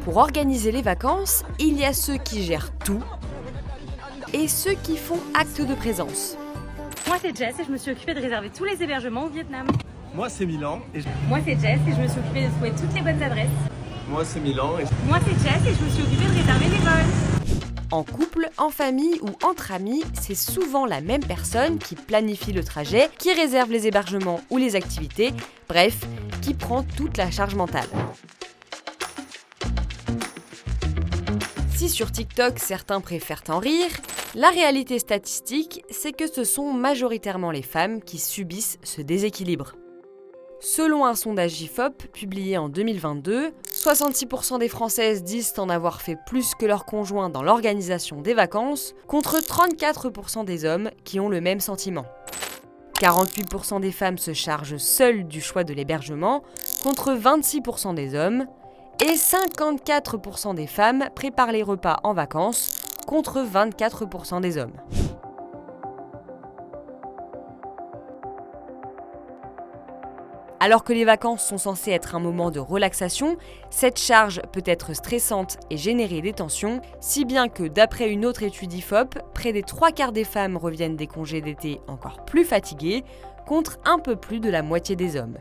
Pour organiser les vacances, il y a ceux qui gèrent tout et ceux qui font acte de présence. Moi c'est Jess et je me suis occupée de réserver tous les hébergements au Vietnam. Moi c'est Milan et Moi c'est Jess et je me suis occupée de trouver toutes les bonnes adresses. Moi c'est Milan et Moi c'est Jess et je me suis occupée de réserver les vols. En couple, en famille ou entre amis, c'est souvent la même personne qui planifie le trajet, qui réserve les hébergements ou les activités, bref, qui prend toute la charge mentale. Si sur TikTok certains préfèrent en rire, la réalité statistique, c'est que ce sont majoritairement les femmes qui subissent ce déséquilibre. Selon un sondage IFOP publié en 2022, 66% des Françaises disent en avoir fait plus que leur conjoint dans l'organisation des vacances, contre 34% des hommes qui ont le même sentiment. 48% des femmes se chargent seules du choix de l'hébergement, contre 26% des hommes, et 54% des femmes préparent les repas en vacances, contre 24% des hommes. Alors que les vacances sont censées être un moment de relaxation, cette charge peut être stressante et générer des tensions, si bien que d'après une autre étude IFOP, près des 3/4 des femmes reviennent des congés d'été encore plus fatiguées, contre un peu plus de la moitié des hommes.